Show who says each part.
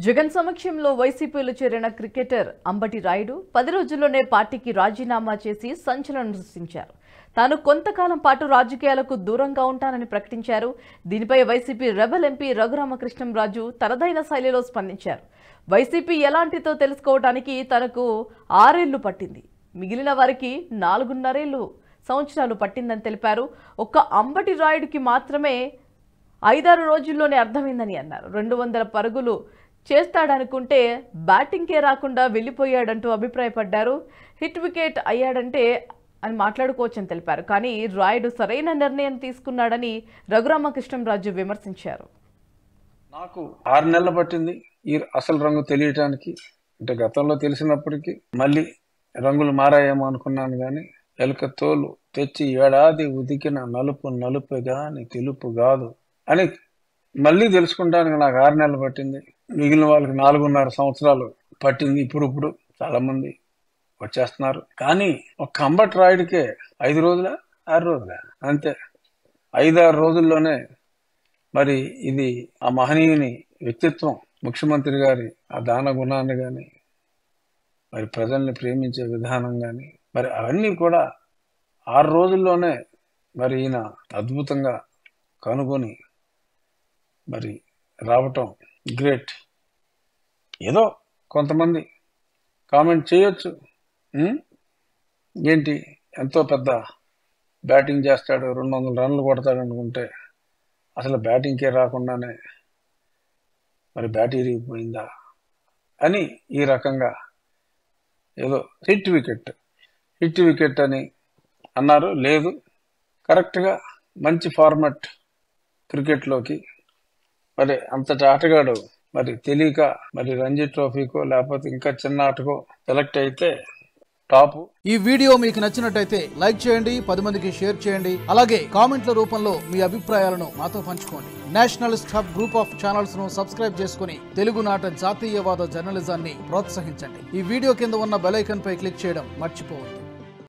Speaker 1: జగన్ సమక్షంలో వైసీపీలో చేరిన క్రికెటర్ అంబటి రాయుడు 10 రోజుల్లోనే పార్టీకి రాజీనామా చేసి సంచలనం సృష్టించారు. తాను కొంతకాలం పాటు రాజకీయాలకు దూరంగా ఉంటానని ప్రకటించారు. దీనిపై వైసీపీ రెబెల్ ఎంపీ రఘురామకృష్ణంరాజు తనదైన శైలిలో స్పందించారు. వైసీపీ ఎలాంటిదో తెలుసుకోవడానికి తనకు 6 ఏళ్లు పట్టింది, మిగిలిన వారికి 4.5 సంవత్సరాలు పట్టిందని తెలిపారు. ఒక్క అంబటి రాయుడికి మాత్రమే 5-6 రోజుల్లోనే అర్థమైందని అన్నారు. 200 పరుగులు చేస్తాడనుకుంటే బ్యాటింగ్కే రాకుండా వెళ్లిపోయాడంటూ అభిప్రాయపడ్డారు. హిట్ వికెట్ అయ్యాడంటే అని మాట్లాడుకోవచ్చని తెలిపారు. కానీ రాయుడు సరైన నిర్ణయం తీసుకున్నాడని రఘురామకృష్ణంరాజు విమర్శించారు.
Speaker 2: నాకు 6 నెలలు పట్టింది ఈ అసలు రంగు తెలియటానికి. అంటే గతంలో తెలిసినప్పటికీ మళ్ళీ రంగులు మారాయేమో అనుకున్నాను, కానీ ఎలుక తోలు తెచ్చి ఏడాది ఉదికిన నలుపు నలుపు గాని తెలుపు కాదు అని మళ్ళీ తెలుసుకుంటానికి నాకు 6 నెలలు పట్టింది. మిగిలిన వాళ్ళకి 4.5 సంవత్సరాలు పట్టింది. ఇప్పుడు చాలా మంది వచ్చేస్తున్నారు. కానీ ఒక అంబటి రాయుడికే 5 రోజుల 6 రోజుల అంతే 5-6 రోజుల్లోనే మరి ఇది ఆ మహనీయుని వ్యక్తిత్వం, ముఖ్యమంత్రి గారి ఆ దాన గుణాన్ని కానీ, మరి ప్రజల్ని ప్రేమించే విధానం కానీ, మరి అవన్నీ కూడా 6 రోజుల్లోనే మరి ఈయన అద్భుతంగా కనుగొని మరి రావటం గ్రేట్. ఏదో కొంతమంది కామెంట్ చేయొచ్చు, ఏంటి ఎంతో పెద్ద బ్యాటింగ్ చేస్తాడు, 200 రన్లు కొడతాడు అనుకుంటే అసలు బ్యాటింగ్కే రాకుండానే మరి బ్యాట్ ఇరిగిపోయిందా అని ఈ రకంగా ఏదో హిట్ వికెట్ అని అన్నారు. లేదు, కరెక్ట్గా మంచి ఫార్మాట్ క్రికెట్లోకి మరి అంతటి ఆటగాడు మరి తెలియక మరి రంజీ ట్రోఫీకో లేకపోతే ఇంకా చిన్న ఆటకో సెలెక్ట్ అయితే టాప్.
Speaker 3: ఈ వీడియో మీకు నచ్చినట్టయితే లైక్ చేయండి, 10 మందికి షేర్ చేయండి. అలాగే కామెంట్ల రూపంలో మీ అభిప్రాయాలను మాతో పంచుకోండి. Nationalist hub group of channels ను సబ్స్క్రైబ్ చేసుకుని తెలుగునాట జాతీయవాద జర్నలిజాన్ని ప్రోత్సహించండి. ఈ వీడియో కింద ఉన్న బెల్ ఐకాన్ పై క్లిక్ చేయడం మర్చిపోవద్దు.